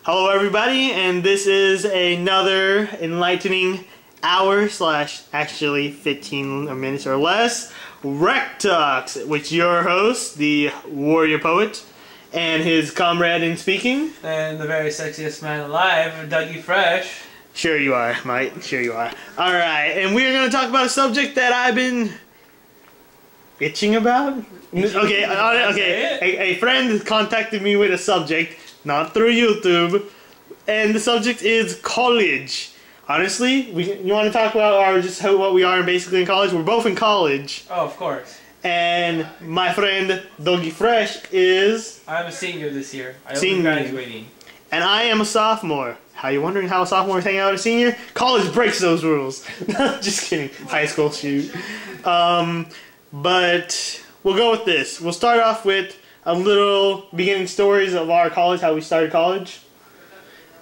Hello everybody, and this is another enlightening hour slash actually 15 minutes or less RecTalks, with your host, the Warrior Poet, and his comrade in speaking. And the very sexiest man alive, Douggiefresh. Sure you are, mate. Sure you are. Alright, and we're going to talk about a subject that I've been itching about? Okay. A friend contacted me with a subject, not through YouTube, and the subject is college. Honestly, you want to talk about what we are basically in college? We're both in college. Oh, of course. And my friend Douggiefresh is... I'm a senior this year. I will be graduating. And I am a sophomore. How you wondering how a sophomore is hanging out with a senior? College breaks those rules. Just kidding. High school, shoot. But we'll go with this. We'll start off with a little beginning stories of our college, how we started college.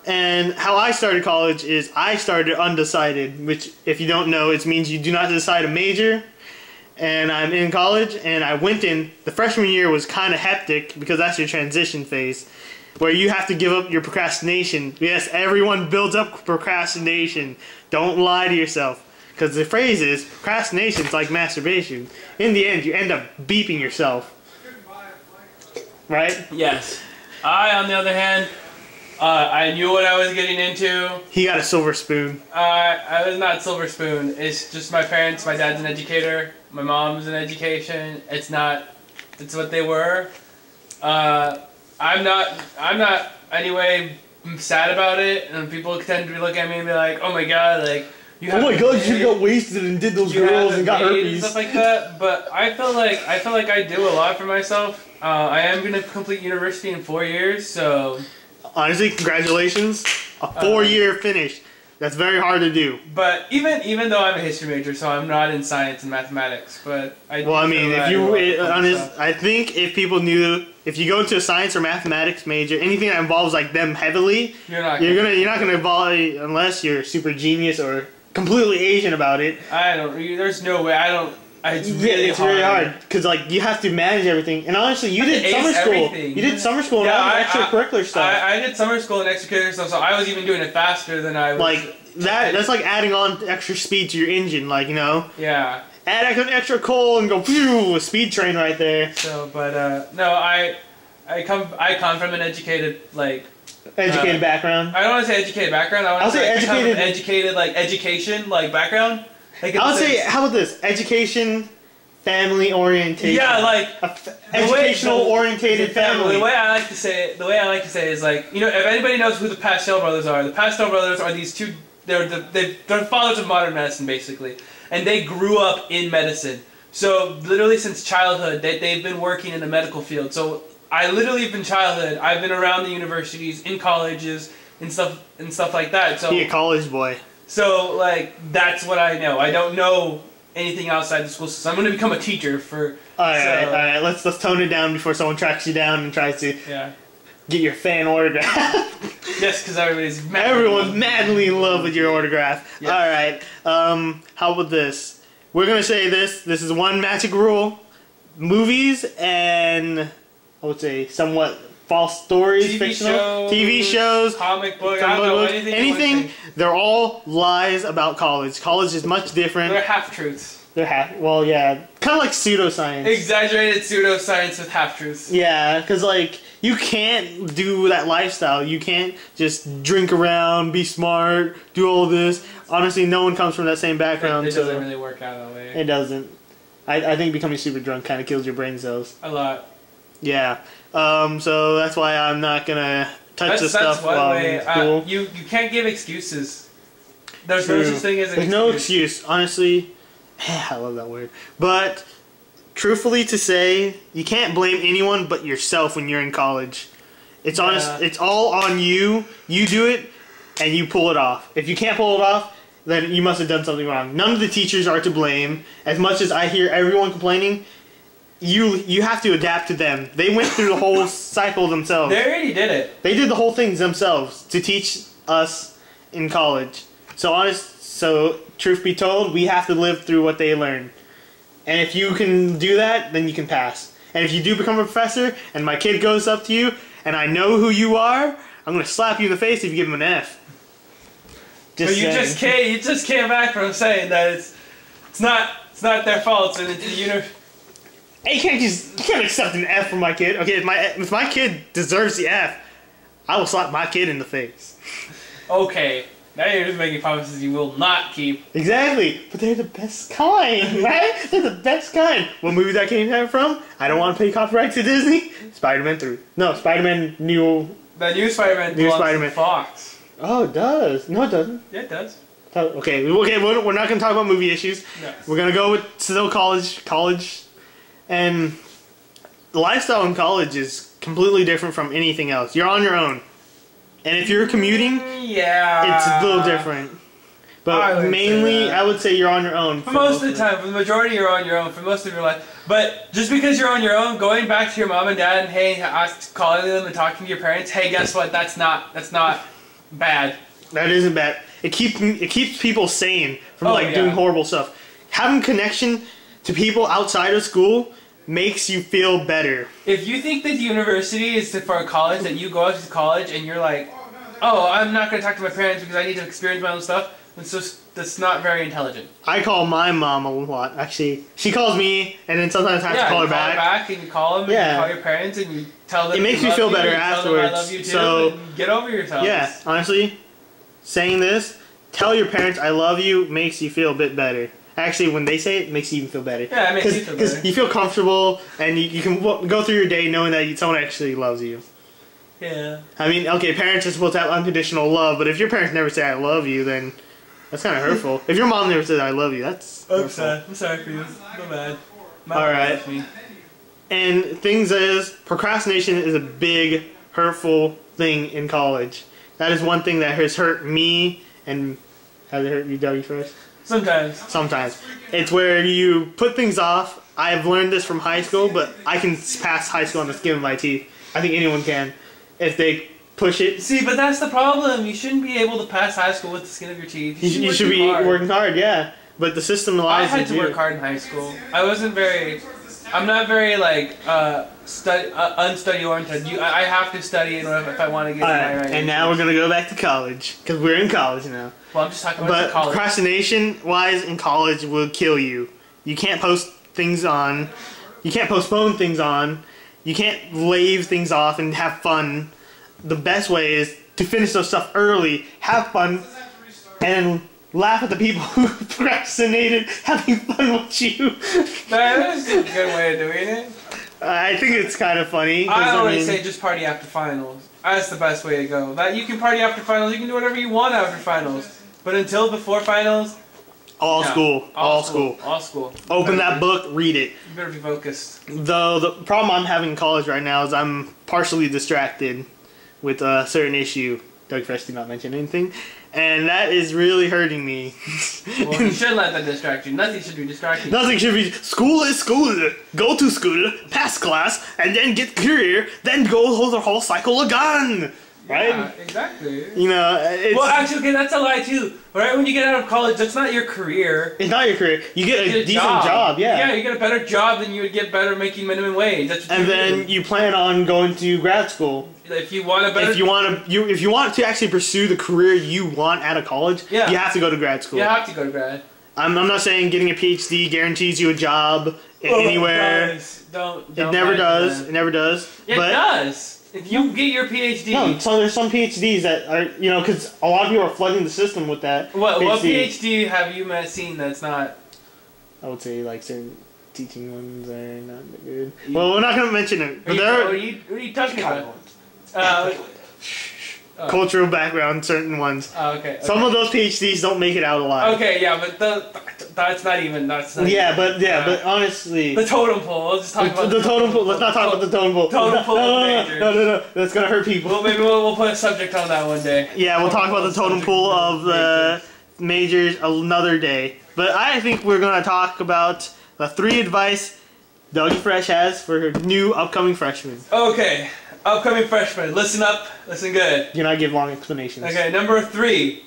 And how I started college is I started undecided, which if you don't know, it means you do not decide a major. And I'm in college, and I went in. The freshman year was kind of hectic because that's your transition phase, where you have to give up your procrastination. Yes, everyone builds up procrastination. Don't lie to yourself. Because the phrase is, procrastination is like masturbation. In the end, you end up beeping yourself. Right? Yes. I, on the other hand, I knew what I was getting into. He got a silver spoon. I was not silver spoon. It's just my parents. My dad's an educator. My mom's in education. It's what they were. I'm not anyway sad about it. And people tend to look at me and be like, oh my god, like, oh my god, you got wasted and did those girls and got herpes and stuff like that. But I feel like I do a lot for myself. I am gonna complete university in 4 years, so honestly, congratulations, a 4-year finish. That's very hard to do. But even though I'm a history major, so I'm not in science and mathematics. But I think if people knew, if you go into a science or mathematics major, anything that involves like them heavily, you're not gonna evolve unless you're super genius or completely Asian about it. There's no way. It's really hard because like you have to manage everything. And honestly, you did summer school. Everything. You did summer school and all the extracurricular stuff. I did summer school and extracurricular stuff, so I was even doing it faster than I was. Like that's like adding on extra speed to your engine, like, you know. Yeah. Add an extra coal and go phew, a speed train right there. So, but no, I come from an educated educated background. I don't want to say educated background. I say educated like education like background. I would say, how about this? Education, family orientation. Yeah, like educational orientated family. The way I like to say it is like, you know, if anybody knows who the Pastel brothers are these two. They're the fathers of modern medicine, basically, and they grew up in medicine. So literally since childhood, they've been working in the medical field. So I literally from childhood, I've been around the universities, in colleges, and stuff like that. So be a college boy. So, like, that's what I know. I don't know anything outside the school system. I'm going to become a teacher for... Alright. Let's tone it down before someone tracks you down and tries to get your fan autograph. Yes, because everyone's madly in love with your autograph. Yes. Alright, how about this? We're going to say this. This is one magic rule. Movies and, I would say, somewhat... false stories, fictional TV shows, comic book, I don't know, anything. They're all lies about college. College is much different. They're half-truths. Well, yeah, kind of like pseudoscience. Exaggerated pseudoscience with half-truths. Yeah, because like you can't do that lifestyle. You can't just drink around, be smart, do all this. Honestly, no one comes from that same background. It doesn't really work out that way. It doesn't. I think becoming super drunk kind of kills your brain cells. A lot. Yeah. So that's why I'm not gonna touch this stuff while I'm in school. You can't give excuses. There's no such thing as an excuse. There's no excuse. Honestly, I love that word. But truthfully to say, you can't blame anyone but yourself when you're in college. It's It's all on you. You do it, and you pull it off. If you can't pull it off, then you must have done something wrong. None of the teachers are to blame. As much as I hear everyone complaining, you have to adapt to them. They went through the whole cycle themselves. They already did it. They did the whole thing themselves to teach us in college. So truth be told, we have to live through what they learned. And if you can do that, then you can pass. And if you do become a professor, and my kid goes up to you, and I know who you are, I'm gonna slap you in the face if you give him an F. But you just came back from saying that it's not their fault, and it's the Hey, you can't accept an F from my kid. Okay, if my kid deserves the F, I will slap my kid in the face. Okay, now you're just making promises you will not keep. Exactly, but they're the best kind, right? They're the best kind. What movie that came from? I don't want to pay copyright to Disney. Spider-Man 3. No, Spider-Man New. The new Spider-Man belongs to Fox. Oh, it does. No, it doesn't. Yeah, it does. Okay. We're not gonna talk about movie issues. No. We're gonna go with still college, and the lifestyle in college is completely different from anything else. You're on your own. And if you're commuting, yeah, it's a little different. But mainly, I would say you're on your own. For most of the time, for the majority, you're on your own. For most of your life, but just because you're on your own, going back to your mom and dad and hey, calling them and talking to your parents. Hey, guess what? That's not bad. That isn't bad. It keeps people sane from doing horrible stuff. Having connection to people outside of school makes you feel better. If you think that the university is for a college, that you go out to college and you're like, oh, I'm not going to talk to my parents because I need to experience my own stuff, that's not very intelligent. I call my mom a lot, actually. She calls me, and then sometimes I have to call her back. You call her back, and you call them, and you call your parents, and you tell them it makes me feel better afterwards. I love you too, so, and get over yourself. Yeah, honestly, saying this, tell your parents I love you makes you feel a bit better. Actually, when they say it, it makes you even feel better. Yeah, it makes you feel better. Because you feel comfortable, and you can go through your day knowing that someone actually loves you. Yeah. I mean, okay, parents are supposed to have unconditional love, but if your parents never say I love you, then that's kind of hurtful. If your mom never says I love you, that's hurtful. I'm sorry for you. No bad. Alright. And things is, procrastination is a big, hurtful thing in college. That is one thing that has hurt me, and has it hurt you, Douggiefresh? Sometimes. It's where you put things off. I've learned this from high school, but I can pass high school on the skin of my teeth. I think anyone can, if they push it. See, but that's the problem. You shouldn't be able to pass high school with the skin of your teeth. You should be working hard, yeah. But the system allows you to. I had to work hard in high school. I'm not very unstudy oriented. I have to study in order if I want to get my right. And now we're gonna go back to college because we're in college now. Well, I'm just talking about college. But procrastination-wise in college will kill you. You can't post things on. You can't postpone things on. You can't leave things off and have fun. The best way is to finish those stuff early, have fun, and laugh at the people who procrastinated having fun with you. That is a good way of doing it. I think it's kind of funny. I always say just party after finals. That's the best way to go. That you can party after finals, you can do whatever you want after finals. But until before finals, all school. Open that book, read it. You better be focused. Though the problem I'm having in college right now is I'm partially distracted with a certain issue. Douggiefresh did not mention anything. And that is really hurting me. Well, you shouldn't let that distract you. Nothing should be distracting you. Nothing should be. School is school. Go to school, pass class, and then get career, then go hold the whole cycle again. Right? Yeah, exactly. You know, it's... Well, actually, okay, that's a lie, too. Right when you get out of college, that's not your career. It's not your career. You get a decent job, yeah. Yeah, you get a better job than you would get better making minimum wage. That's what then you plan on going to grad school. If you want a better... If you want to actually pursue the career you want out of college, you have to go to grad school. You have to go to grad. I'm not saying getting a PhD guarantees you a job anywhere. It never does. It never does. It does. If you get your PhD... No, so there's some PhDs that are, you know, because a lot of people are flooding the system with that. What PhD have you seen that's not... I would say, like, certain teaching ones are not that good. Well, we're not going to mention it. But what are you talking about? Cultural background, certain ones. Oh, okay. Some of those PhDs don't make it out alive. Okay, yeah, but that's not even. But honestly, the totem pole. Let's just talk about the totem pole. Let's not talk about the totem pole. Totem pole. No. That's gonna hurt people. Well, maybe we'll put a subject on that one day. Yeah, we'll talk about the totem pole of the majors another day. But I think we're gonna talk about the 3 advice Douggiefresh has for her new upcoming freshmen. Okay. Upcoming freshmen, listen up, listen good. Do not give long explanations. Okay, number 3.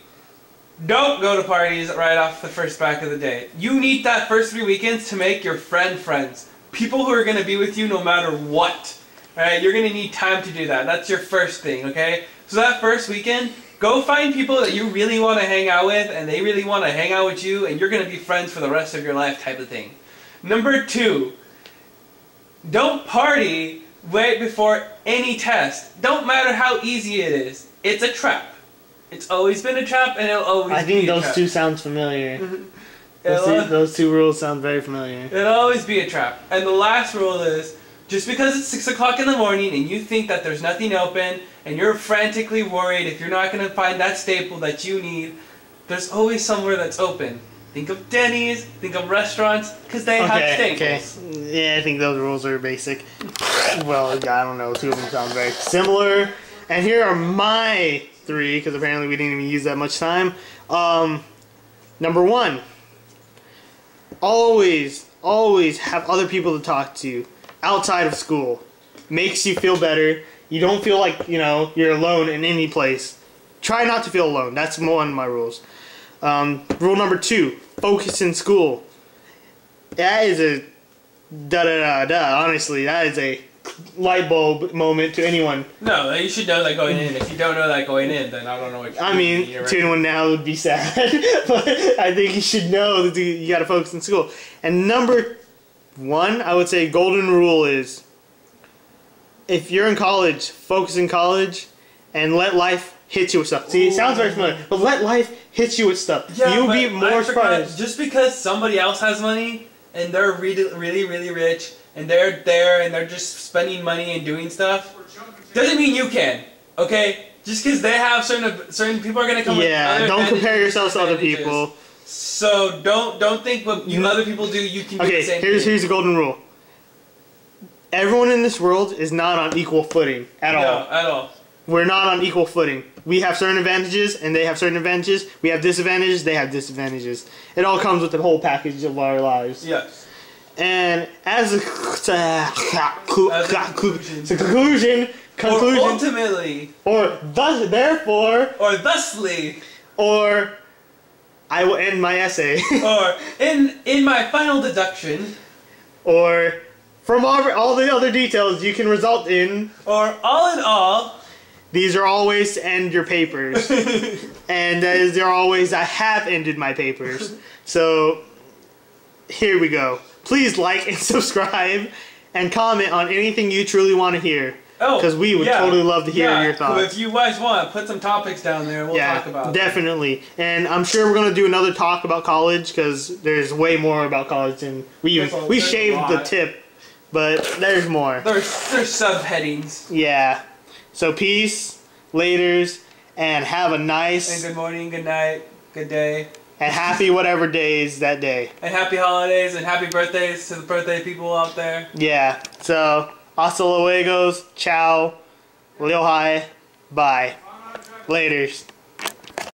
Don't go to parties right off the first back of the day. You need that first 3 weekends to make your friends. People who are going to be with you no matter what. Alright, you're going to need time to do that. That's your first thing, okay? So that first weekend, go find people that you really want to hang out with, and they really want to hang out with you, and you're going to be friends for the rest of your life type of thing. Number 2, don't party right before any test. Don't matter how easy it is. It's a trap. It's always been a trap, and it'll always be a trap. I think those two sounds familiar. Those two rules sound very familiar. It'll always be a trap. And the last rule is, just because it's 6 o'clock in the morning and you think that there's nothing open and you're frantically worried if you're not going to find that staple that you need, there's always somewhere that's open. Think of Denny's, think of restaurants, because they have staples. Okay. Yeah, I think those rules are basic. Well, I don't know, 2 of them sound very similar. And here are my 3, because apparently we didn't even use that much time. Number 1, always have other people to talk to outside of school. Makes you feel better. You don't feel like, you're alone in any place. Try not to feel alone. That's one of my rules. Rule number 2, focus in school. That is a honestly, that is a light bulb moment to anyone. No, you should know that going in. If you don't know that going in, then I don't know what you're doing. To anyone now would be sad. But I think you should know that you gotta focus in school. And number 1, I would say golden rule is, if you're in college, focus in college and let life hit you with stuff. See, it sounds very familiar, but let life hit you with stuff. Yeah, you'll be more surprised. Just because somebody else has money and they're really rich and they're there and they're just spending money and doing stuff doesn't mean you can. Okay, just because they have certain people are gonna come. Yeah, with don't compare yourselves to other people. So don't think what other people do you can do the same thing. Here's the golden rule. Everyone in this world is not on equal footing at all. No, at all. We're not on equal footing. We have certain advantages, and they have certain advantages. We have disadvantages, they have disadvantages. It all comes with the whole package of our lives. Yes. And as a conclusion, or ultimately, or thus, therefore, or thusly, or I will end my essay, or in my final deduction, or from all the other details you can result in, or all in all. These are always to end your papers. And they're always, I have ended my papers. So, here we go. Please like and subscribe and comment on anything you truly want to hear. Because we would totally love to hear your thoughts. So if you guys want, put some topics down there and we'll talk about definitely. And I'm sure we're going to do another talk about college, because there's way more about college than we shaved the tip. But there's more. There's subheadings. Yeah. So peace, laters, and have a nice... And good morning, good night, good day. And happy whatever days that day. And happy holidays and happy birthdays to the birthday people out there. Yeah. So, hasta luego, ciao, lil hi, bye. Laters.